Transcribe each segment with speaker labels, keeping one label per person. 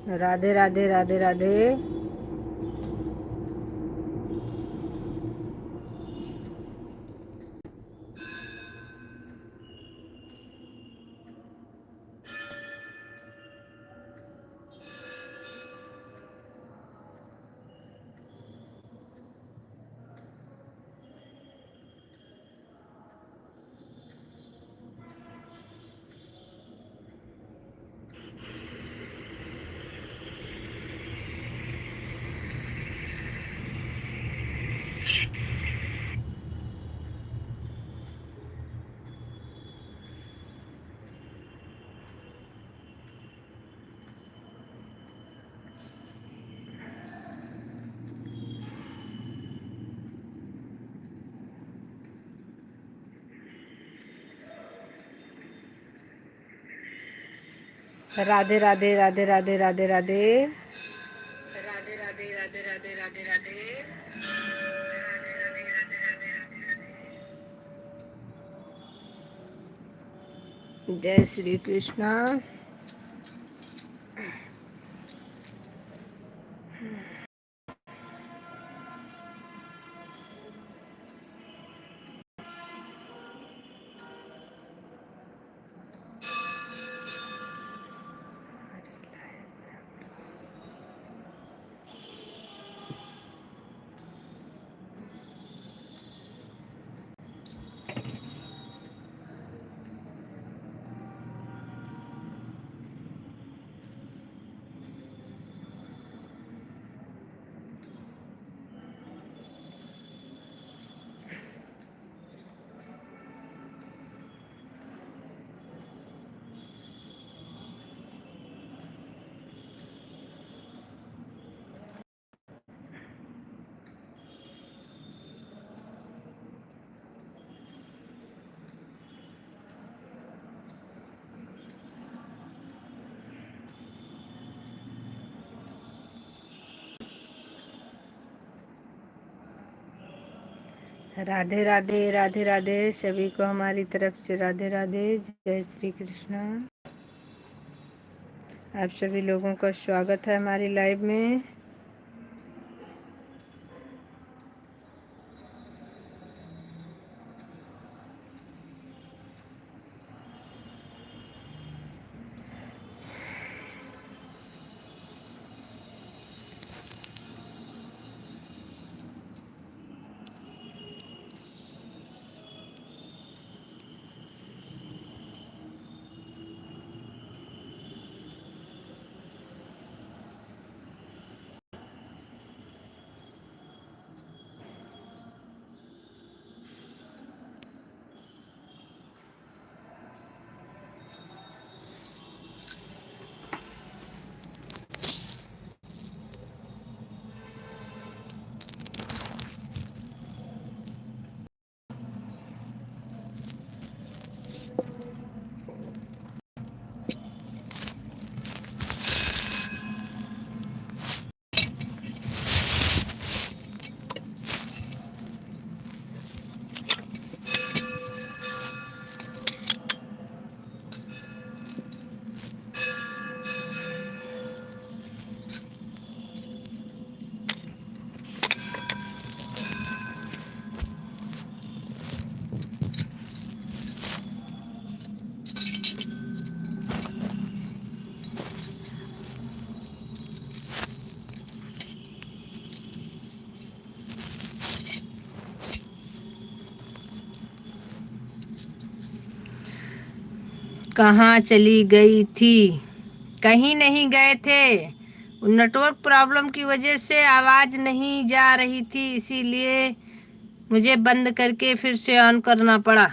Speaker 1: राधे राधे राधे राधे। राधे राधे राधे राधे राधे राधे राधे राधे राधे राधे राधे राधे। जय श्री कृष्णा। राधे राधे राधे राधे सभी को हमारी तरफ से राधे राधे। जय श्री कृष्णा। आप सभी लोगों का स्वागत है हमारी लाइव में। कहाँ चली गई थी? कहीं नहीं गए थे। नेटवर्क प्रॉब्लम की वजह से आवाज नहीं जा रही थी, इसीलिए मुझे बंद करके फिर से ऑन करना पड़ा।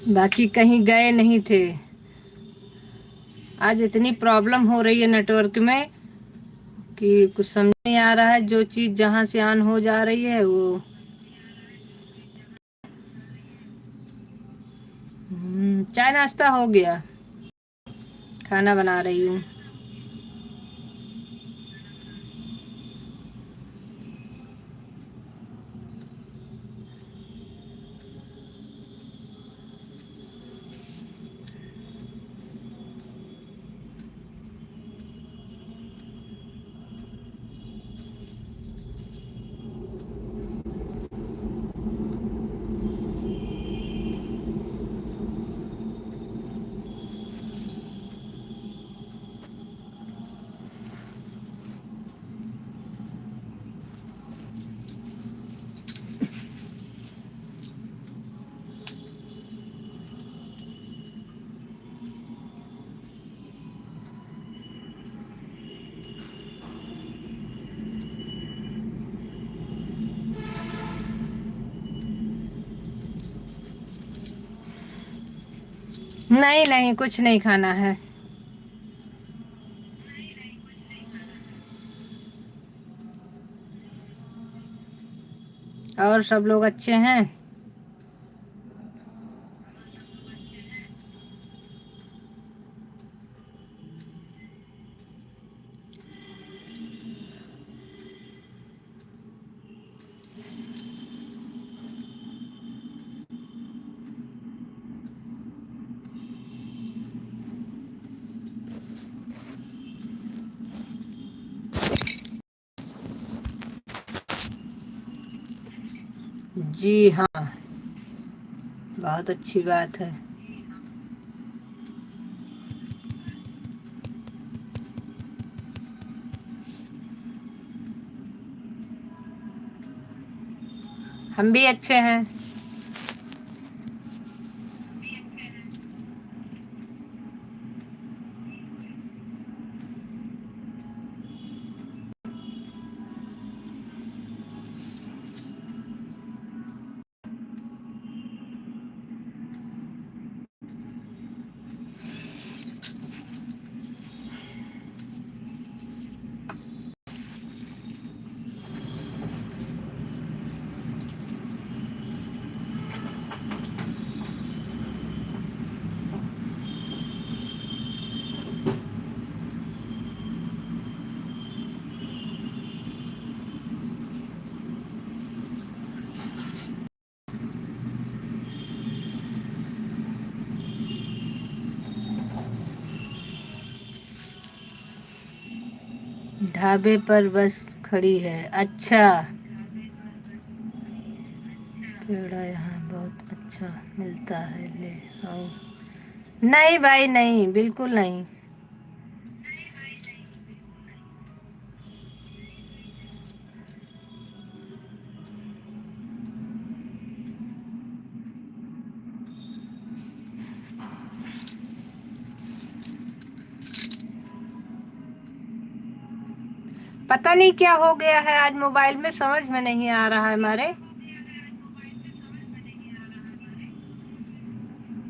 Speaker 1: बाकी कहीं गए नहीं थे। आज इतनी प्रॉब्लम हो रही है नेटवर्क में कि कुछ समझ नहीं आ रहा है। जो चीज़ जहाँ से ऑन हो जा रही है वो चाय नाश्ता हो गया, खाना बना रही हूँ। नहीं नहीं, कुछ नहीं खाना है। और सब लोग अच्छे हैं? जी हाँ, बहुत अच्छी बात है। हम भी अच्छे हैं। ढाबे पर बस खड़ी है। अच्छा, पेड़ा यहाँ बहुत अच्छा मिलता है, ले आओ। नहीं भाई नहीं, बिल्कुल नहीं। पता नहीं क्या हो गया है आज मोबाइल में, समझ में नहीं आ रहा है हमारे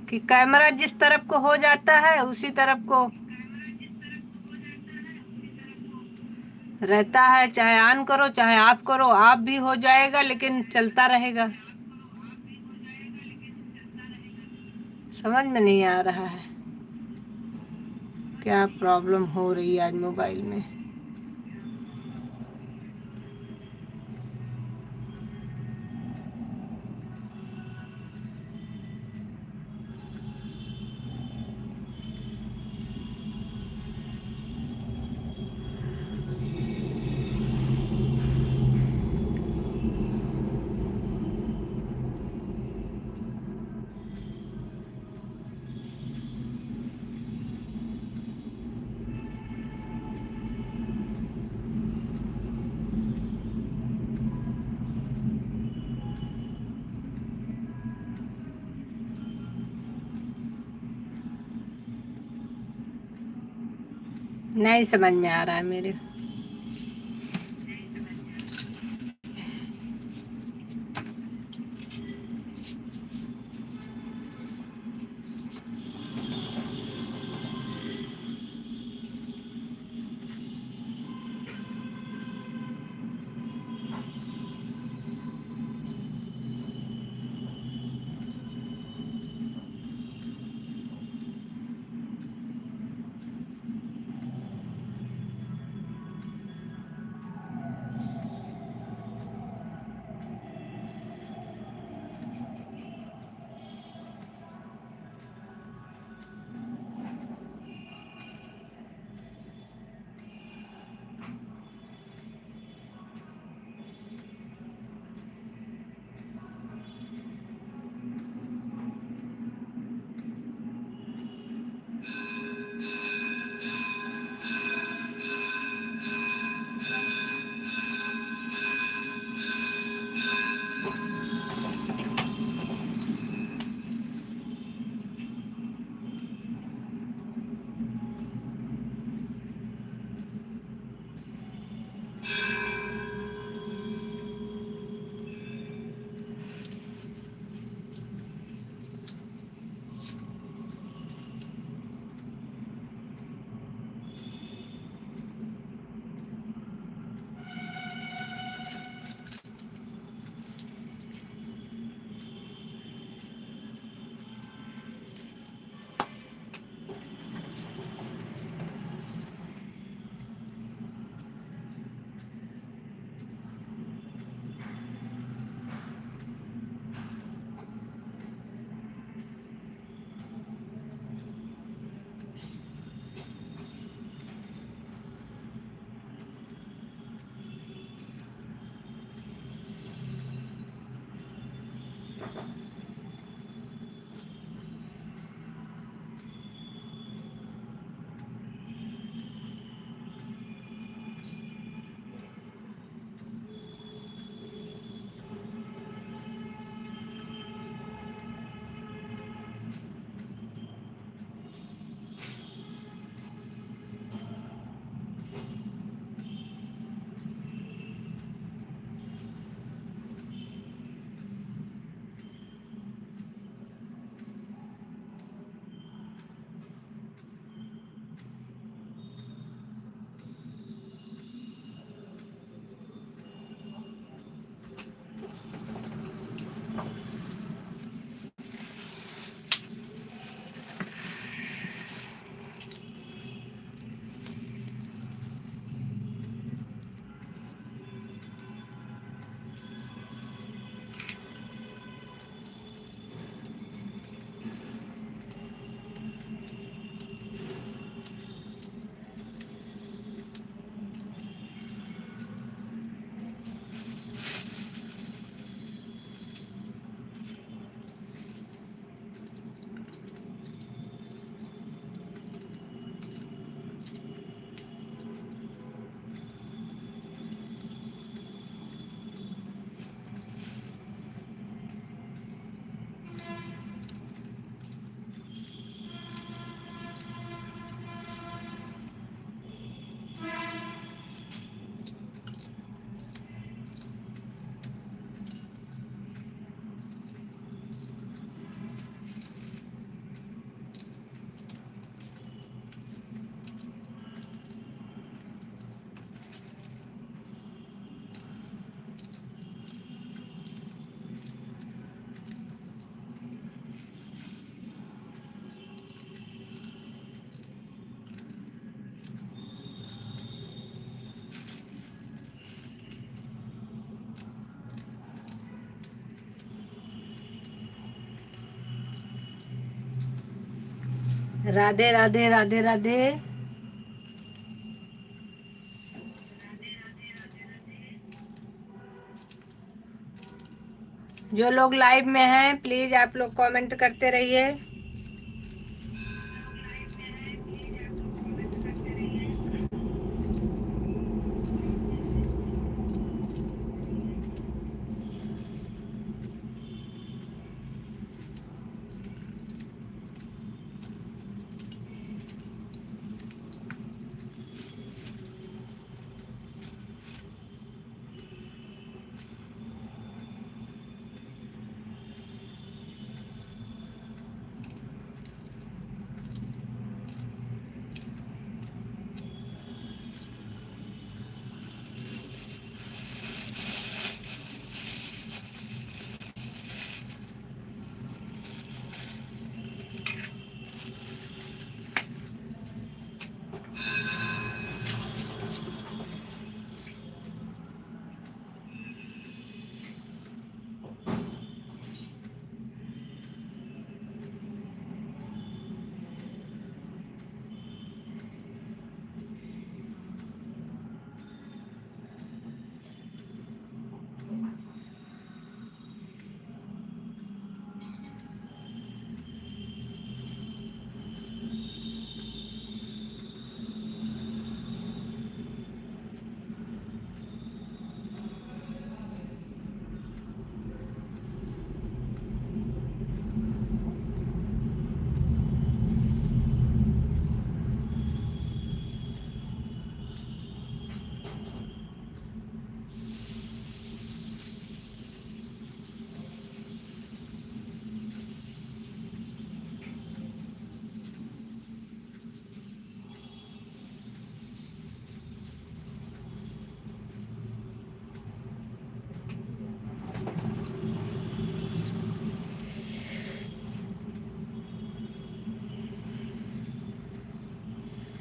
Speaker 1: कि कैमरा जिस तरफ को हो जाता है उसी तरफ को रहता है। चाहे ऑन करो चाहे ऑफ करो, ऑफ भी हो जाएगा लेकिन चलता रहेगा। समझ में नहीं आ रहा है क्या प्रॉब्लम हो रही है आज मोबाइल में। नहीं समझ में आ रहा है मेरे। राधे राधे राधे राधे। जो लोग लाइव में हैं प्लीज आप लोग कमेंट करते रहिए।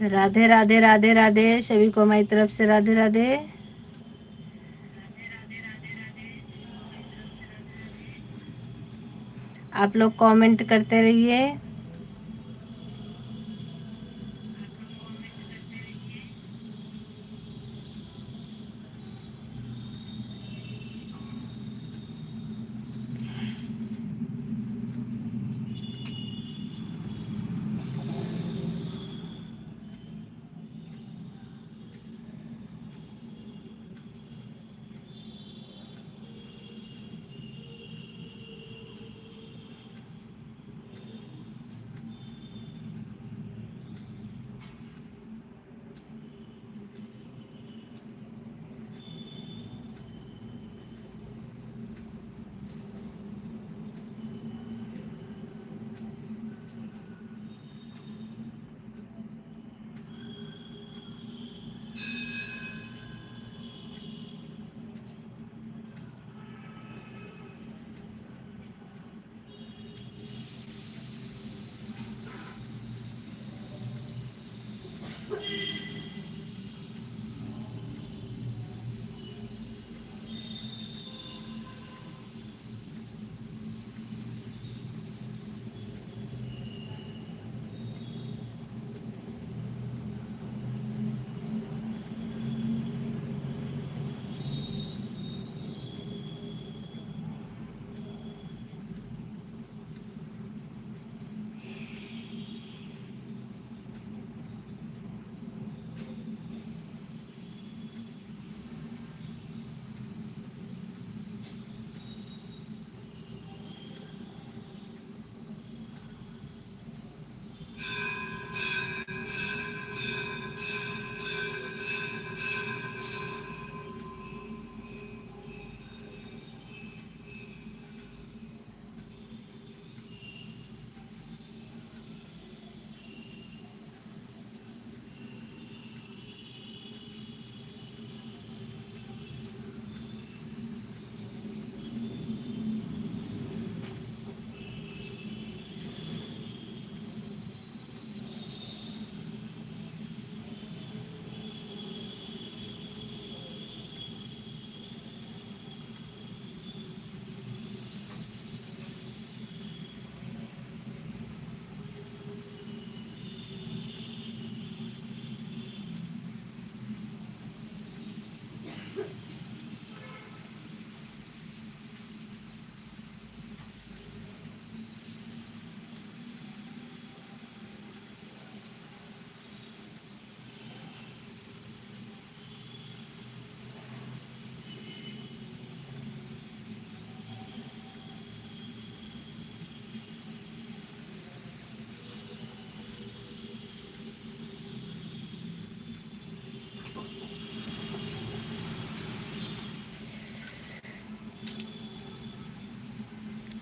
Speaker 1: राधे राधे राधे राधे, सभी को हमारी तरफ से राधे राधे। आप लोग कमेंट करते रहिए।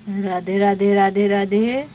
Speaker 1: राधे राधे राधे राधे।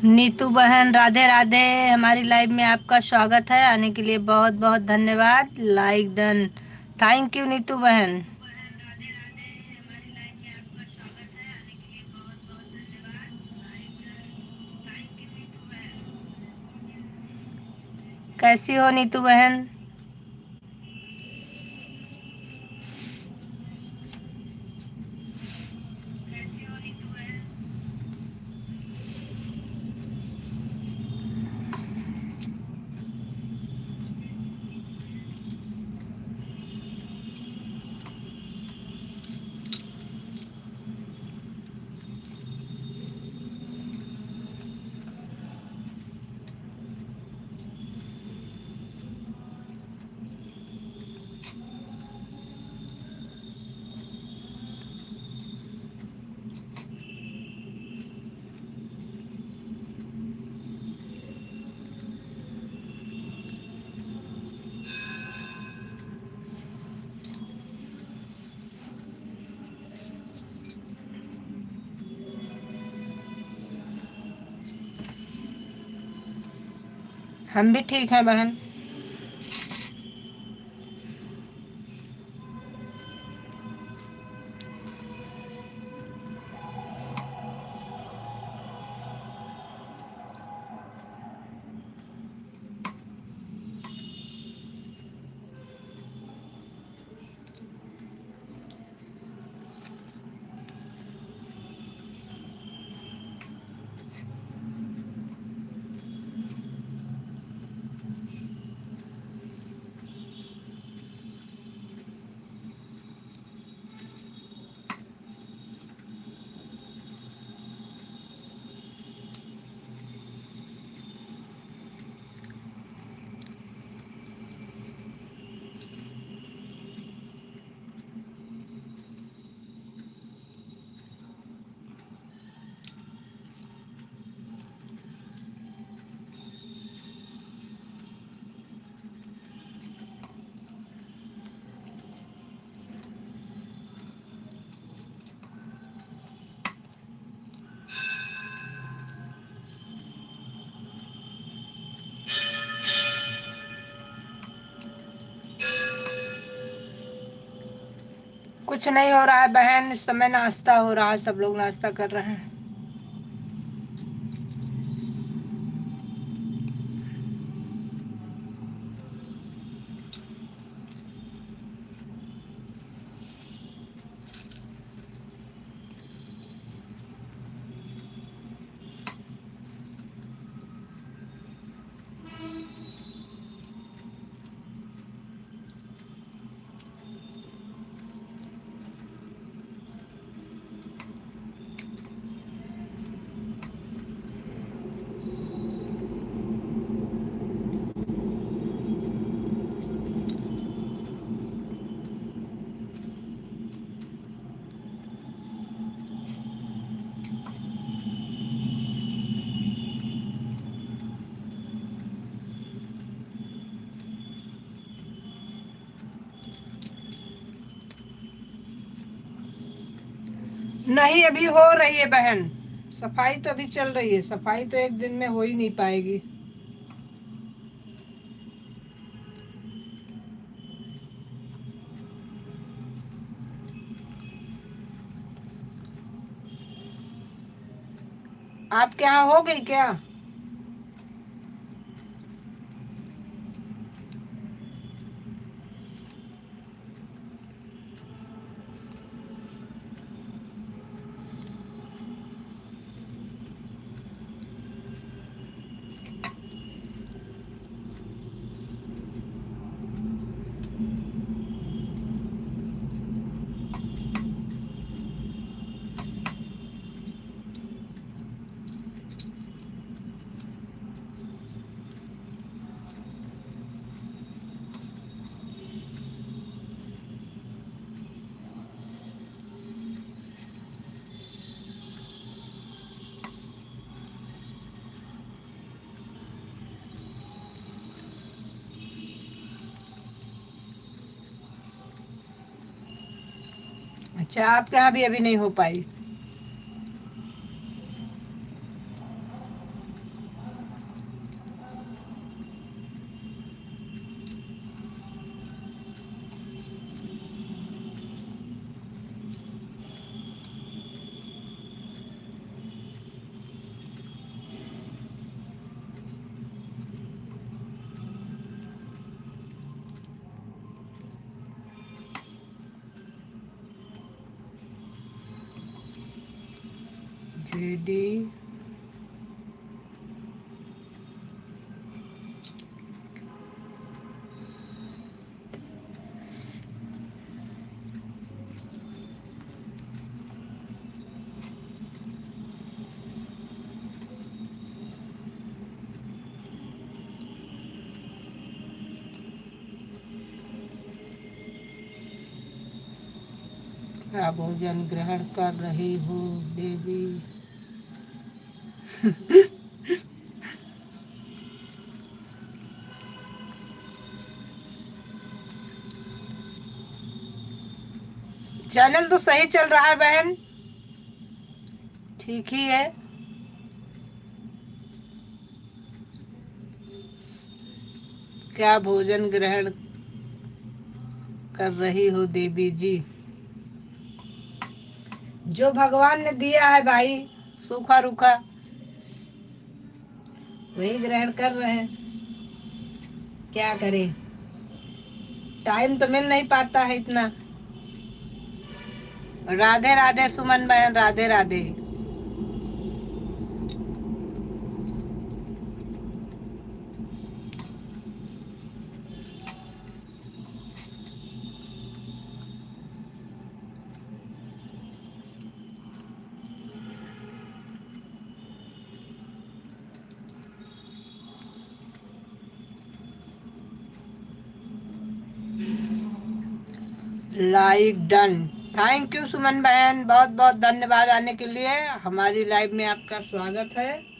Speaker 1: नीतू बहन राधे राधे। हमारी लाइव में आपका स्वागत है, आने के लिए बहुत बहुत धन्यवाद। Like done, thank you Neetu बहन। कैसी हो नीतू बहन? हम भी ठीक हैं बहन। कुछ नहीं हो रहा है बहन, इस समय नाश्ता हो रहा है, सब लोग नाश्ता कर रहे हैं। नहीं, अभी हो रही है बहन, सफाई तो अभी चल रही है। सफाई तो एक दिन में हो ही नहीं पाएगी। आपके यहाँ हो गई क्या? अच्छा, आपके यहाँ भी अभी नहीं हो पाई? जेडी क्या भोजन ग्रहण कर रही हो देवी? चैनल तो सही चल रहा है बहन, ठीक ही है। क्या भोजन ग्रहण कर रही हो देवी जी? जो भगवान ने दिया है भाई, सूखा रूखा वही ग्रहण कर रहे हैं। क्या करें, टाइम तो मिल नहीं पाता है इतना। राधे राधे सुमन बहन, Radhe Radhe. Like done. Thank you Suman बहन, बहुत बहुत धन्यवाद आने के लिए। हमारी लाइव में आपका स्वागत है।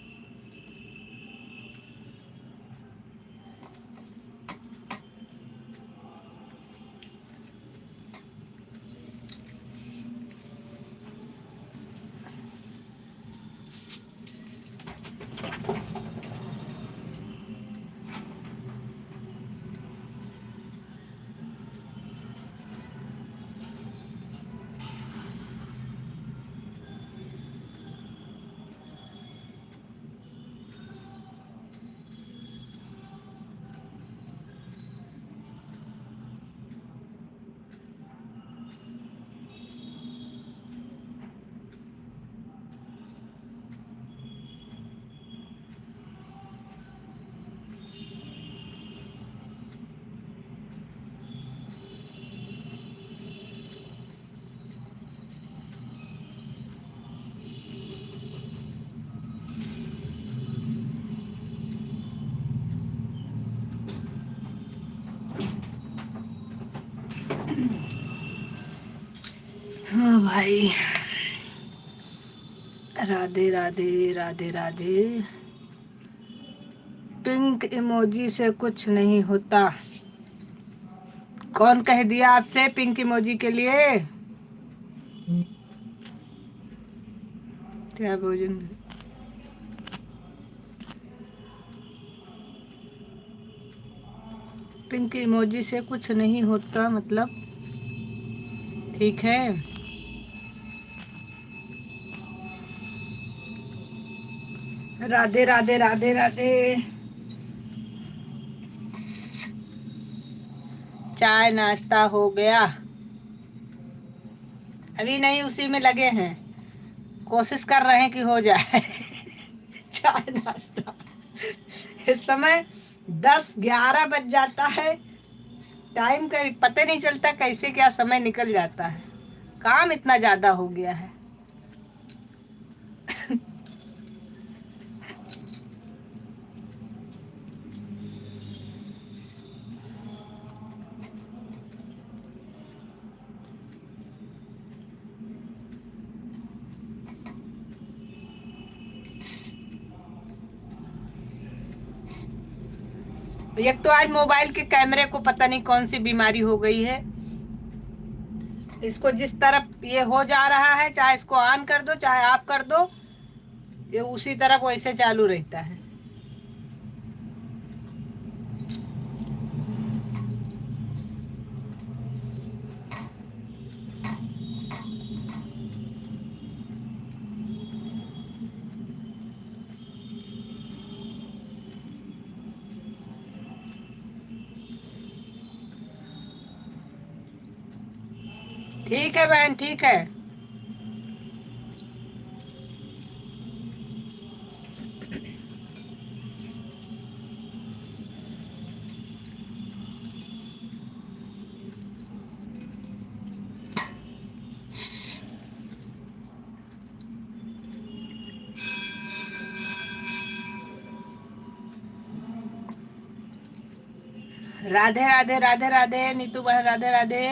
Speaker 1: हाँ भाई, राधे राधे राधे राधे। पिंक इमोजी से कुछ नहीं होता। कौन कह दिया आपसे पिंक इमोजी के लिए? क्या भोजन? पिंक इमोजी से कुछ नहीं होता मतलब? ठीक है। राधे राधे राधे राधे। चाय नाश्ता हो गया? अभी नहीं, उसी में लगे हैं, कोशिश कर रहे हैं कि हो जाए। चाय नाश्ता। इस समय 10-11 बज जाता है। टाइम का पता नहीं चलता कैसे क्या समय निकल जाता है। काम इतना ज्यादा हो गया है। एक तो आज मोबाइल के कैमरे को पता नहीं कौन सी बीमारी हो गई है। इसको जिस तरफ ये हो जा रहा है, चाहे इसको ऑन कर दो चाहे ऑफ कर दो, ये उसी तरफ वैसे चालू रहता है। ठीक है बहन, ठीक है। राधे राधे राधे राधे। नीतू बहन राधे राधे।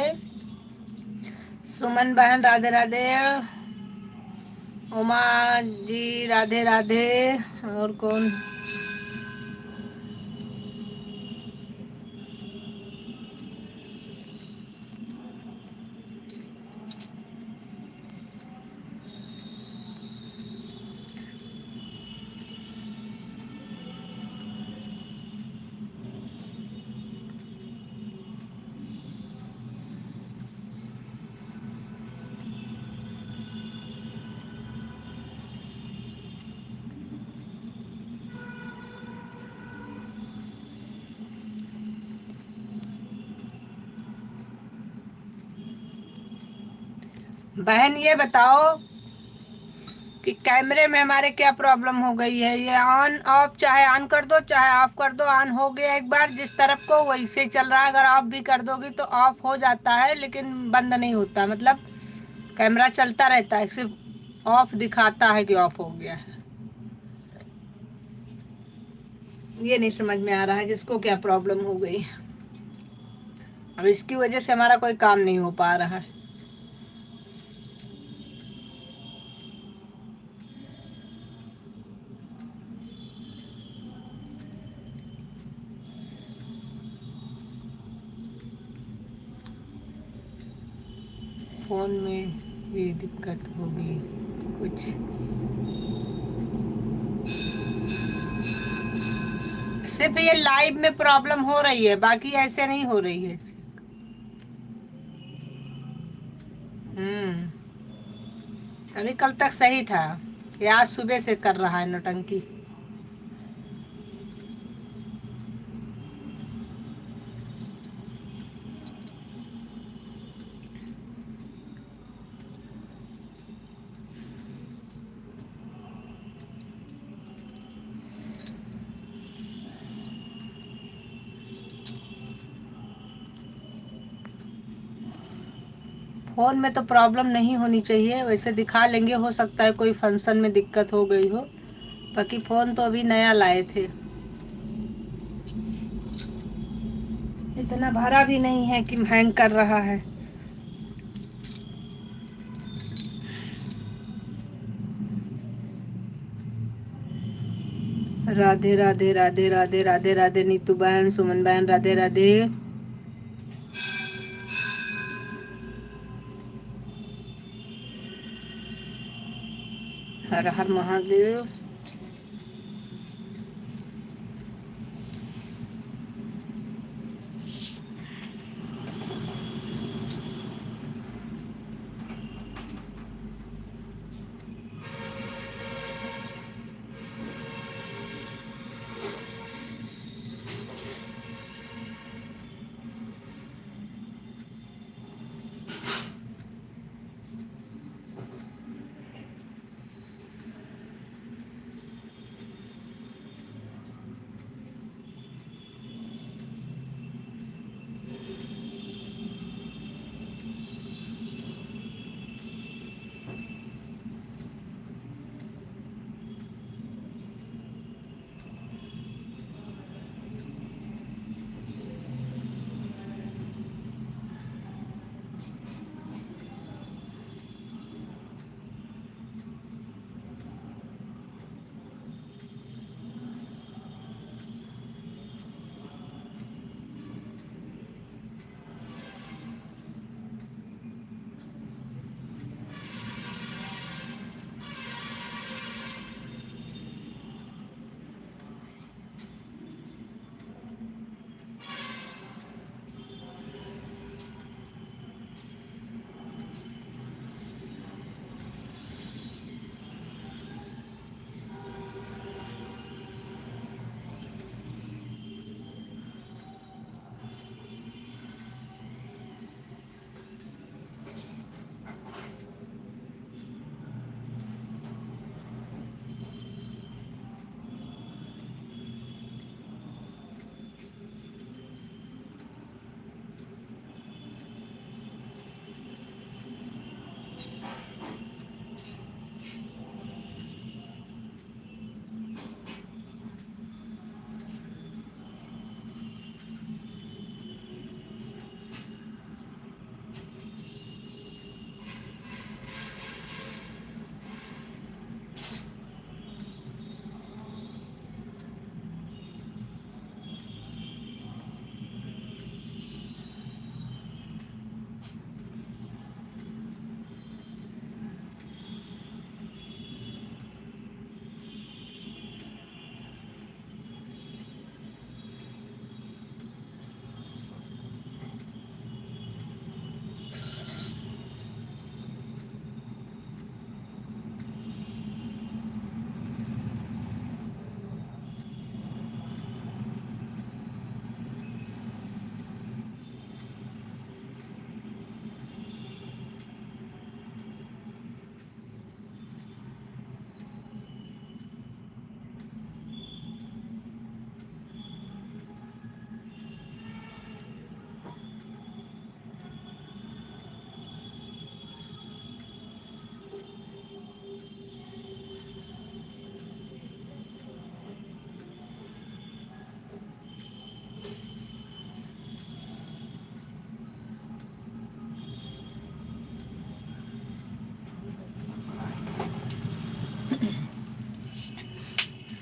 Speaker 1: सुमन बहन राधे राधे। उमा जी राधे राधे। और कौन? बहन ये बताओ कि कैमरे में हमारे क्या प्रॉब्लम हो गई है। ये ऑन ऑफ चाहे ऑन कर दो चाहे ऑफ कर दो, ऑन हो गया एक बार जिस तरफ को वैसे ही चल रहा है। अगर ऑफ भी कर दोगी तो ऑफ हो जाता है लेकिन बंद नहीं होता, मतलब कैमरा चलता रहता है, सिर्फ ऑफ दिखाता है कि ऑफ हो गया है। ये नहीं समझ में आ रहा है कि इसको क्या प्रॉब्लम हो गई। अब इसकी वजह से हमारा कोई काम नहीं हो पा रहा है। फोन में ये दिक्कत होगी कुछ। सिर्फ ये लाइव में प्रॉब्लम हो रही है, बाकी ऐसे नहीं हो रही है। अभी कल तक सही था, ये आज सुबह से कर रहा है नौटंकी। फोन में तो प्रॉब्लम नहीं होनी चाहिए, वैसे दिखा लेंगे, हो सकता है कोई फंक्शन में दिक्कत हो गई हो। बाकी फोन तो अभी नया लाए थे, इतना भारा भी नहीं है कि हैंग कर रहा है। राधे राधे राधे राधे राधे राधे नीतू बहन, सुमन बहन, राधे राधे। हर हर महादेव।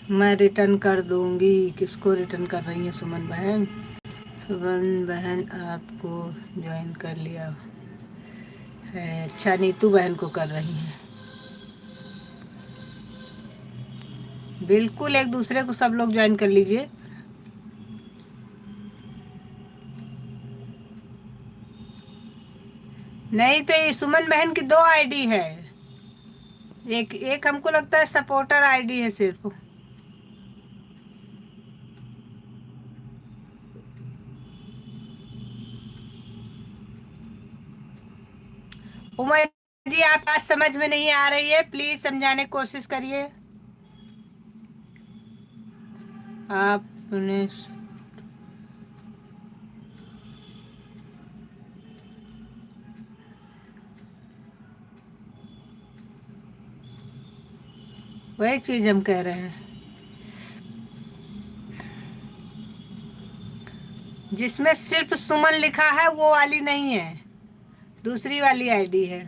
Speaker 1: मैं रिटर्न कर दूंगी। किसको रिटर्न कर रही है सुमन बहन? सुमन बहन आपको ज्वाइन कर लिया है। अच्छा, नीतू बहन को कर रही हैं। बिल्कुल, एक दूसरे को सब लोग ज्वाइन कर लीजिए। नहीं तो ये सुमन बहन की 2 आईडी है। एक एक हमको लगता है सपोर्टर आईडी है सिर्फ। उमर जी, आप बात समझ में नहीं आ रही है, प्लीज समझाने की कोशिश करिए। आपने वही चीज हम कह रहे हैं। जिसमें सिर्फ सुमन लिखा है वो वाली नहीं है, दूसरी वाली आईडी है।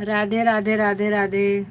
Speaker 1: राधे राधे राधे राधे।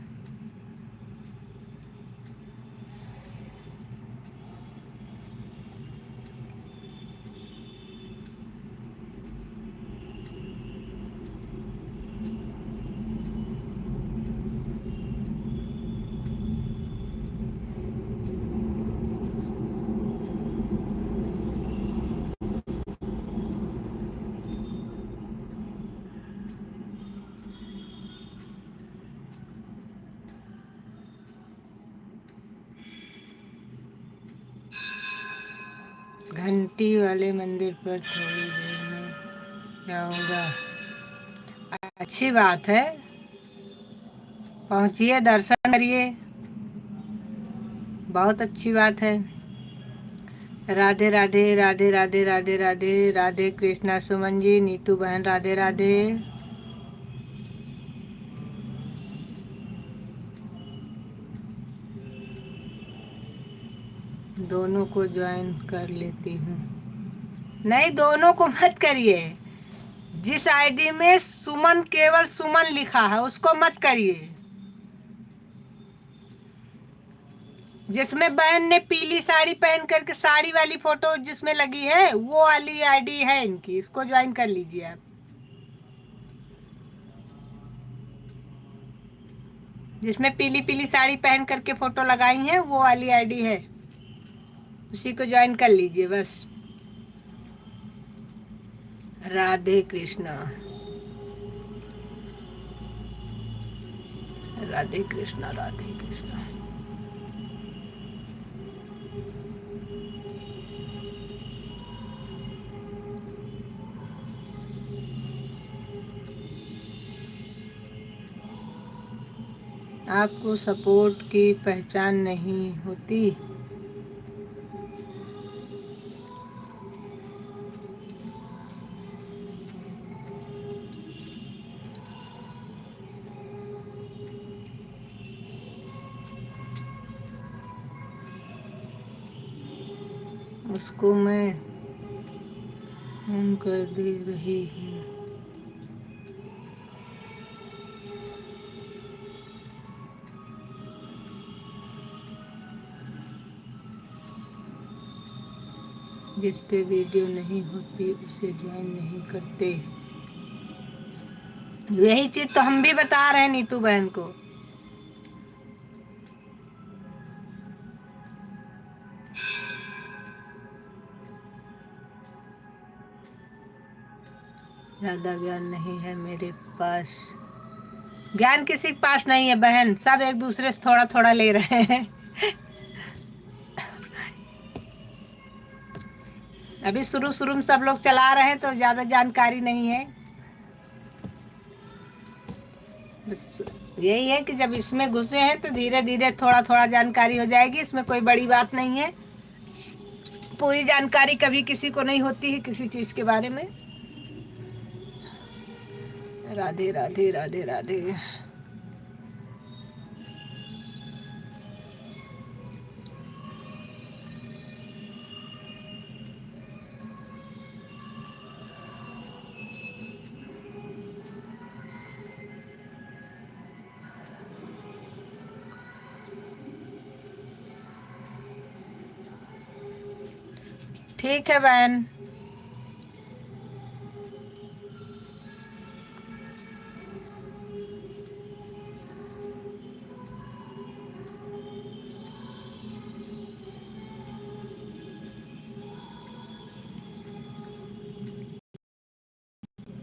Speaker 1: घंटी वाले मंदिर पर थोड़ी देर में जाऊंगा। अच्छी बात है, पहुंचिए, दर्शन करिए, बहुत अच्छी बात है। राधे राधे राधे राधे राधे राधे राधे कृष्णा सुमन जी, नीतू बहन राधे राधे। दोनों को ज्वाइन कर लेती हूँ। नहीं, दोनों को मत करिए। जिस आईडी में सुमन, केवल सुमन लिखा है उसको मत करिए। जिसमें बहन ने पीली साड़ी पहन करके साड़ी वाली फोटो जिसमें लगी है वो वाली आईडी है इनकी, इसको ज्वाइन कर लीजिए आप। जिसमें पीली पीली साड़ी पहन करके फोटो लगाई है वो वाली आईडी है, उसी को ज्वाइन कर लीजिए बस। राधे कृष्णा, राधे कृष्णा, राधे कृष्णा। आपको सपोर्ट की पहचान नहीं होती? उसको मैं ऑन कर दे रही हूँ। जिस पे वीडियो नहीं होती उसे ज्वाइन नहीं करते। यही चीज तो हम भी बता रहे हैं नीतू बहन को। ज्यादा ज्ञान नहीं है मेरे पास। ज्ञान किसी के पास नहीं है बहन, सब एक दूसरे से थोड़ा थोड़ा ले रहे हैं। अभी शुरू शुरू में सब लोग चला रहे हैं तो ज्यादा जानकारी नहीं है। बस यही है कि जब इसमें घुसे हैं तो धीरे धीरे थोड़ा थोड़ा जानकारी हो जाएगी, इसमें कोई बड़ी बात नहीं है। पूरी जानकारी कभी किसी को नहीं होती है किसी चीज के बारे में। राधे राधे राधे राधे। ठीक है बहन।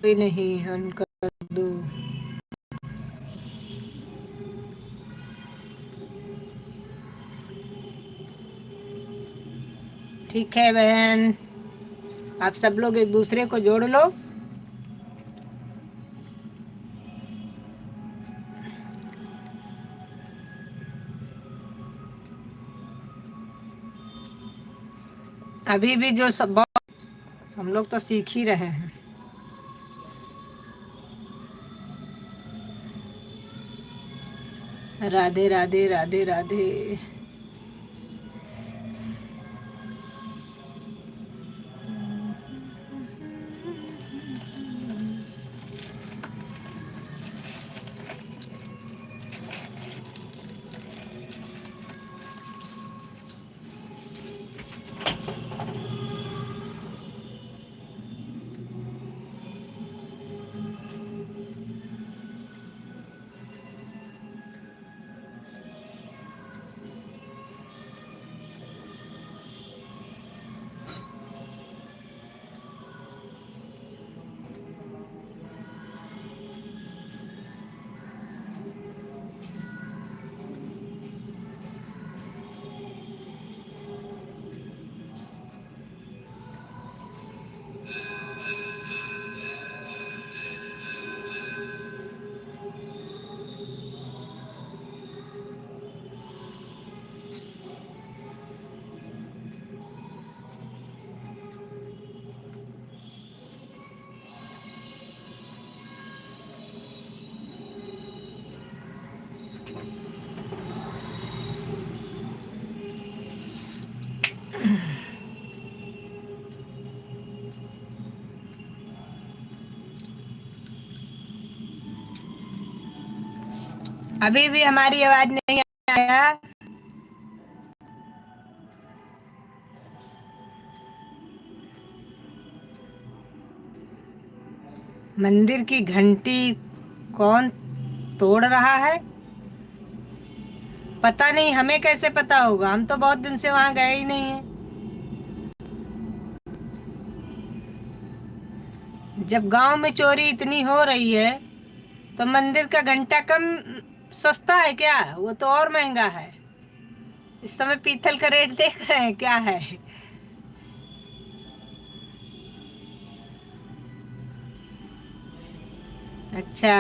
Speaker 1: कोई नहीं हम कर दो। ठीक है बहन, आप सब लोग एक दूसरे को जोड़ लो। अभी भी जो सब हम लोग तो सीख ही रहे हैं। राधे राधे राधे राधे। अभी भी हमारी आवाज नहीं आया। मंदिर की घंटी कौन तोड़ रहा है? पता नहीं, हमें कैसे पता होगा, हम तो बहुत दिन से वहां गए ही नहीं है। जब गांव में चोरी इतनी हो रही है तो मंदिर का घंटा कम सस्ता है क्या? वो तो और महंगा है। इस समय पीतल का रेट देख रहे हैं क्या है। अच्छा,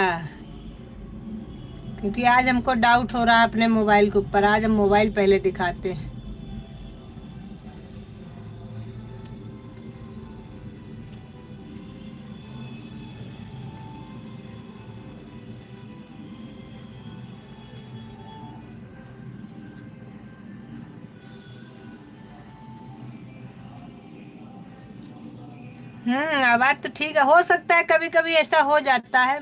Speaker 1: क्योंकि आज हमको डाउट हो रहा है अपने मोबाइल के ऊपर। आज हम मोबाइल पहले दिखाते हैं। आवाज तो ठीक है। हो सकता है कभी कभी ऐसा हो जाता है।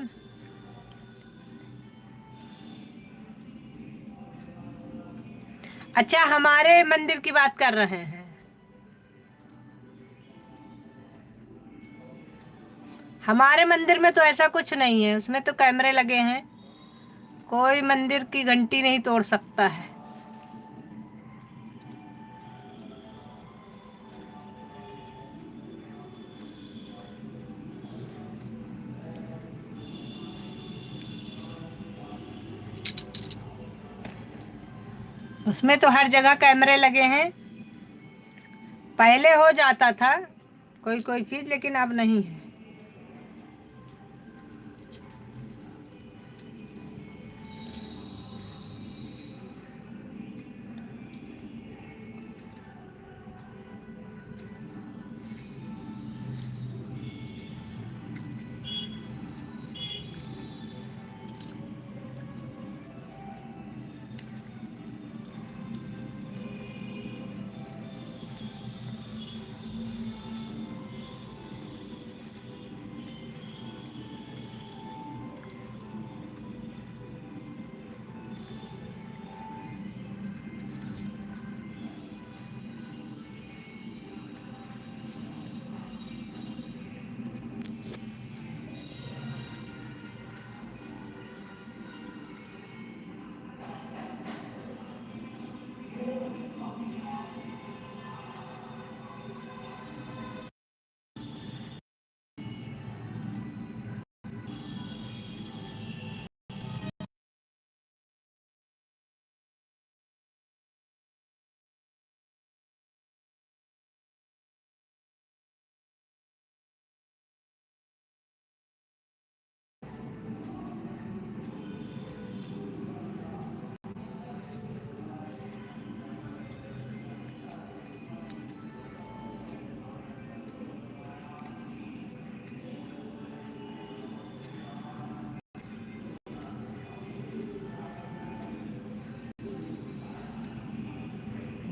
Speaker 1: अच्छा, हमारे मंदिर की बात कर रहे हैं। हमारे मंदिर में तो ऐसा कुछ नहीं है, उसमें तो कैमरे लगे हैं। कोई मंदिर की घंटी नहीं तोड़ सकता है। उसमें तो हर जगह कैमरे लगे हैं। पहले हो जाता था कोई कोई चीज, लेकिन अब नहीं है।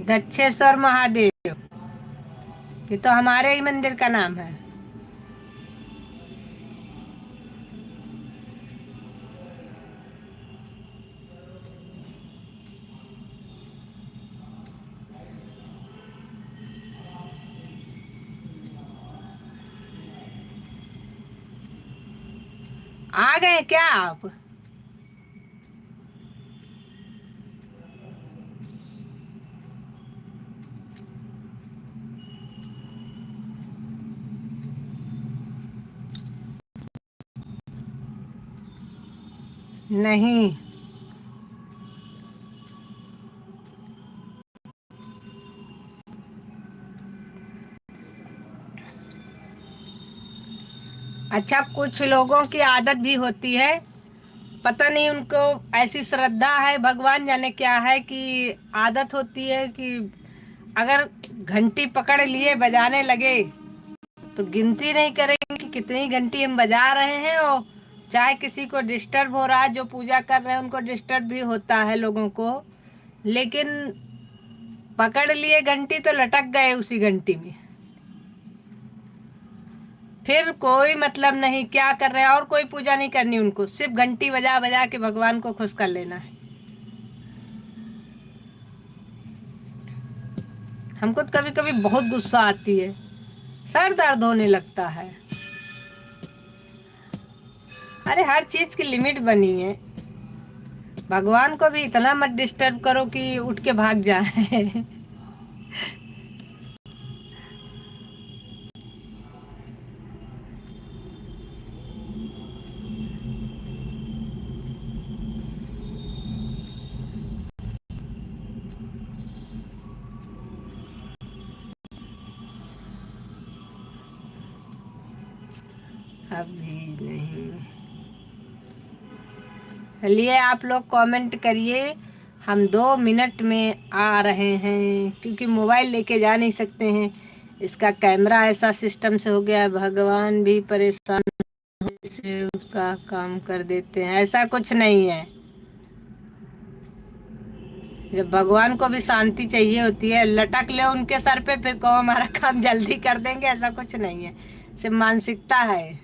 Speaker 1: दक्षेश्वर महादेव, ये तो हमारे ही मंदिर का नाम है। आ गए क्या आप? नहीं। अच्छा, कुछ लोगों की आदत भी होती है, पता नहीं उनको ऐसी श्रद्धा है, भगवान जाने क्या है, कि आदत होती है कि अगर घंटी पकड़ लिए बजाने लगे तो गिनती नहीं करेंगे कि कितनी घंटी हम बजा रहे हैं, और चाहे किसी को डिस्टर्ब हो रहा है, जो पूजा कर रहे हैं उनको डिस्टर्ब भी होता है लोगों को, लेकिन पकड़ लिए घंटी तो लटक गए उसी घंटी में। फिर कोई मतलब नहीं क्या कर रहे हैं, और कोई पूजा नहीं करनी उनको, सिर्फ घंटी बजा बजा के भगवान को खुश कर लेना है। हमको तो कभी कभी बहुत गुस्सा आती है, सर दर्द होने लगता है। अरे हर चीज की लिमिट बनी है, भगवान को भी इतना मत डिस्टर्ब करो कि उठ के भाग जाए। अभी नहीं। चलिए आप लोग कमेंट करिए, हम 2 मिनट में आ रहे हैं, क्योंकि मोबाइल लेके जा नहीं सकते हैं, इसका कैमरा ऐसा सिस्टम से हो गया है, भगवान भी परेशान से उसका काम कर देते हैं, ऐसा कुछ नहीं है। जब भगवान को भी शांति चाहिए होती है, लटक ले उनके सर पे फिर कहो हमारा काम जल्दी कर देंगे, ऐसा कुछ नहीं है, सिर्फ मानसिकता है।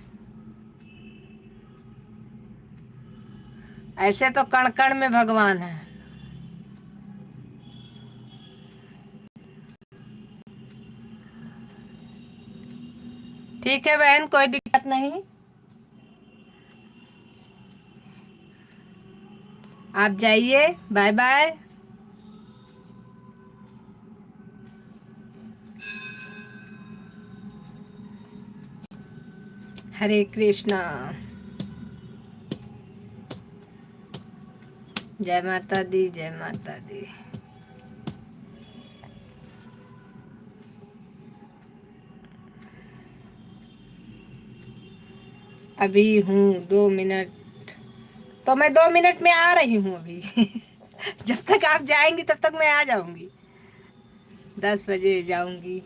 Speaker 1: ऐसे तो कण कण में भगवान है। ठीक है बहन, कोई दिक्कत नहीं, आप जाइए, बाय बाय। हरे कृष्णा। जय माता दी, जय माता दी। अभी हूँ 2 मिनट, तो मैं 2 मिनट में आ रही हूँ अभी। जब तक आप जाएंगी तब तक मैं आ जाऊंगी, 10 बजे जाऊंगी।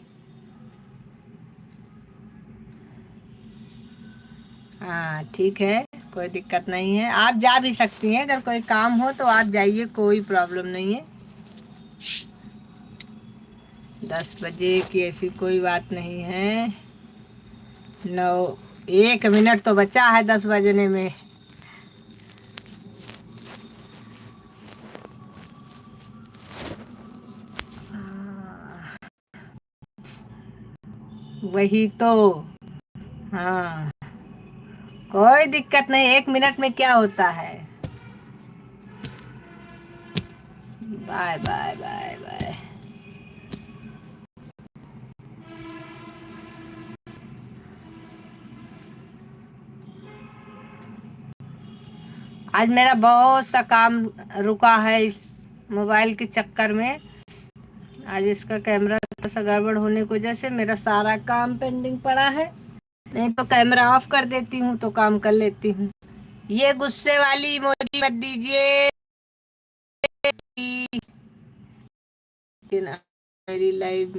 Speaker 1: हाँ ठीक है, कोई दिक्कत नहीं है, आप जा भी सकती हैं, अगर कोई काम हो तो आप जाइए, कोई प्रॉब्लम नहीं है। 10 बजे की ऐसी कोई बात नहीं है। 1 मिनट तो बचा है 10 बजने में। वही तो। हाँ, कोई दिक्कत नहीं, 1 मिनट में क्या होता है। Bye bye bye bye. आज मेरा बहुत सा काम रुका है इस मोबाइल के चक्कर में। आज इसका कैमरा थोड़ा सा गड़बड़ होने की वजह से मेरा सारा काम पेंडिंग पड़ा है, नहीं तो कैमरा ऑफ कर देती हूँ तो काम कर लेती हूँ। ये गुस्से वाली इमोजी मत दीजिए, लेकिन मेरी लाइव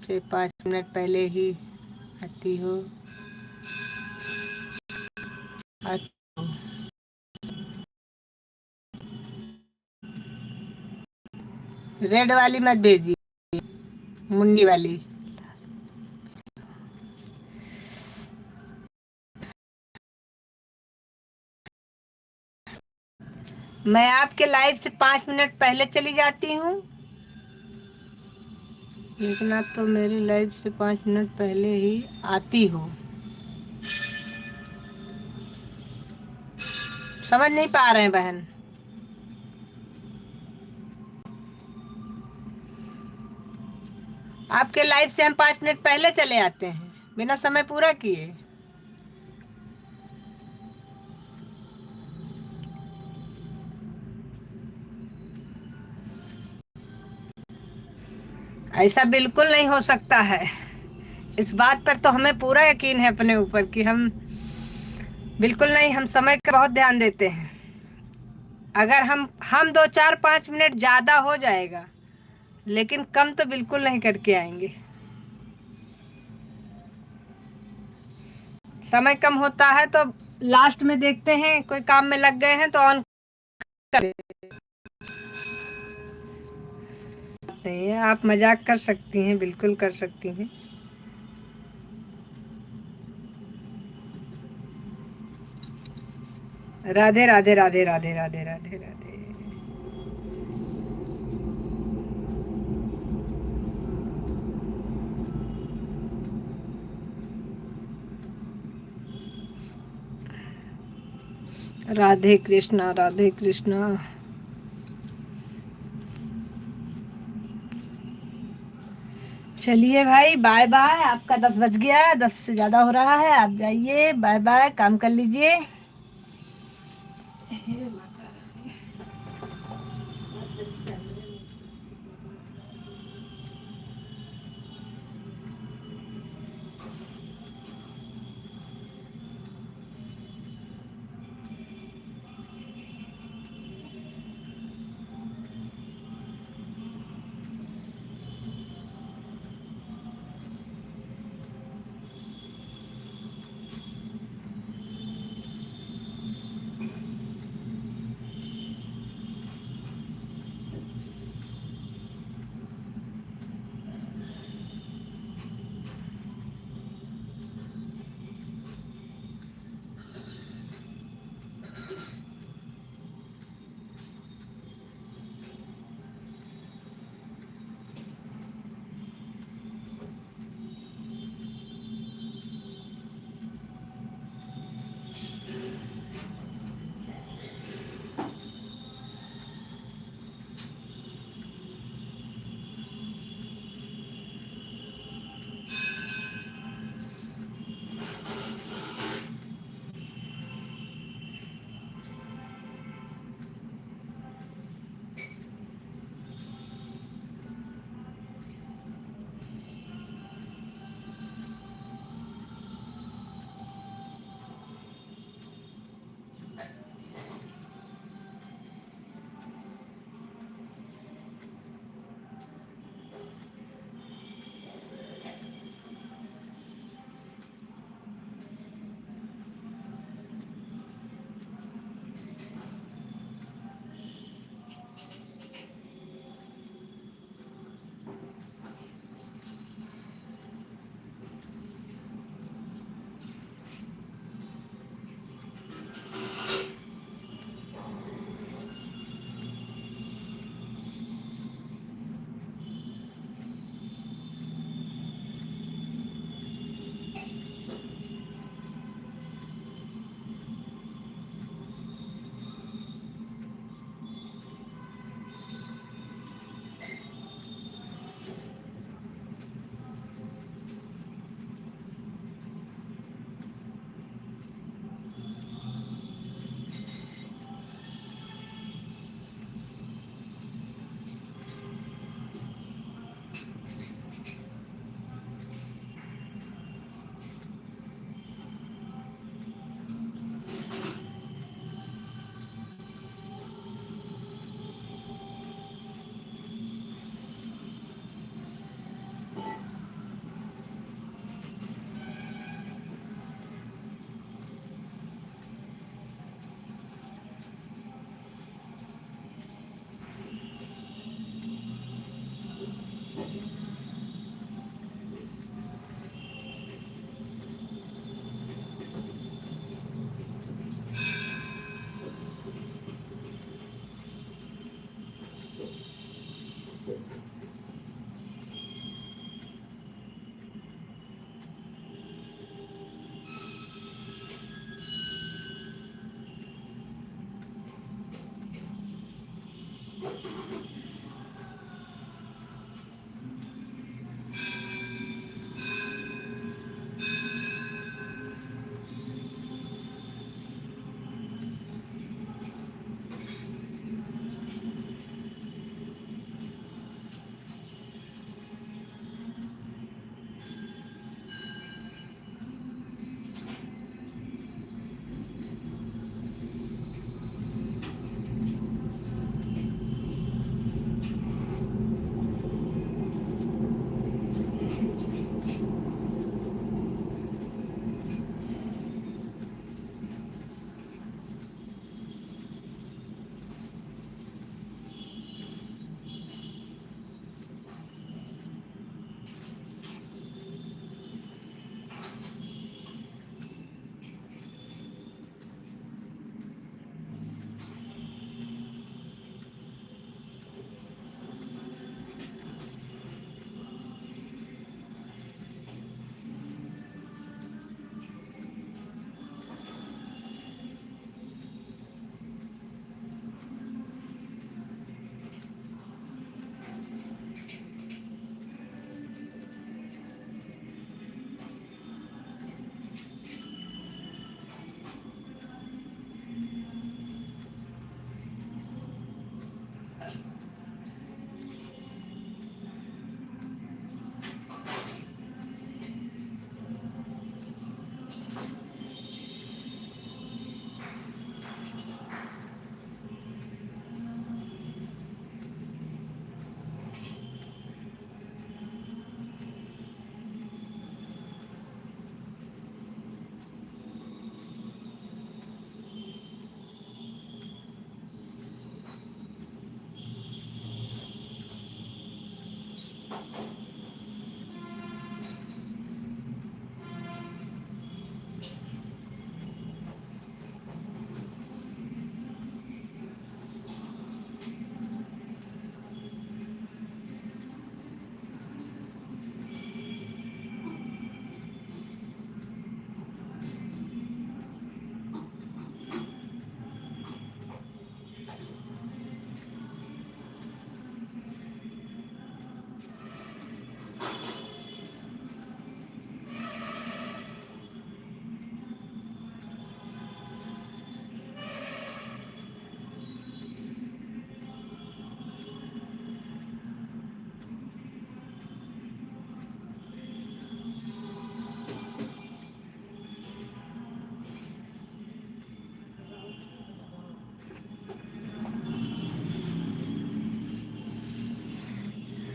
Speaker 1: से 5 मिनट पहले ही आती हो। रेड वाली मत भेजिए, मुंडी वाली। मैं आपके लाइव से 5 मिनट पहले चली जाती हूँ, लेकिन आप तो मेरी लाइव से 5 मिनट पहले ही आती हो। समझ नहीं पा रहे हैं बहन। आपके लाइव से हम 5 मिनट पहले चले आते हैं, बिना समय पूरा किए। ऐसा बिल्कुल नहीं हो सकता है। इस बात पर तो हमें पूरा यकीन है अपने ऊपर कि हम बिल्कुल नहीं, हम समय का बहुत ध्यान देते हैं। अगर हम 2 4 5 मिनट ज्यादा हो जाएगा, लेकिन कम तो बिल्कुल नहीं करके आएंगे। समय कम होता है तो लास्ट में देखते हैं कोई काम में लग गए हैं तो ऑन कर देते हैं। आप मजाक कर सकती हैं, बिल्कुल कर सकती हैं। राधे राधे राधे राधे राधे राधे राधे। राधे कृष्णा राधे कृष्णा। चलिए भाई, बाय बाय। आपका 10 बज गया, 10 से ज्यादा हो रहा है। आप जाइए, बाय बाय, काम कर लीजिए।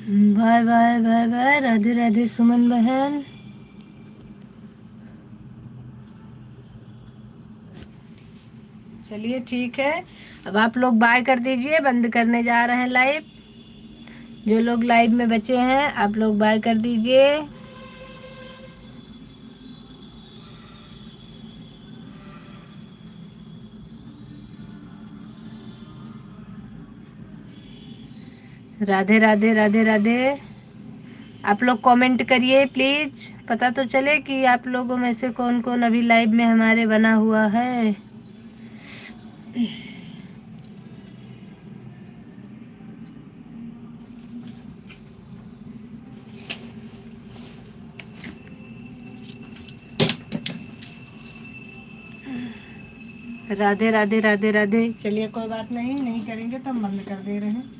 Speaker 1: Bye bye bye bye, Radhe Radhe Suman बहन। चलिए ठीक है, अब आप लोग बाय कर दीजिए, बंद करने जा रहे हैं लाइव। जो लोग लाइव में बचे हैं आप लोग बाय कर दीजिए। राधे राधे राधे राधे। आप लोग कमेंट करिए प्लीज, पता तो चले कि आप लोगों में से कौन कौन अभी लाइव में हमारे बना हुआ है। राधे राधे राधे राधे। चलिए कोई बात नहीं, नहीं करेंगे तो हम बंद कर दे रहे हैं।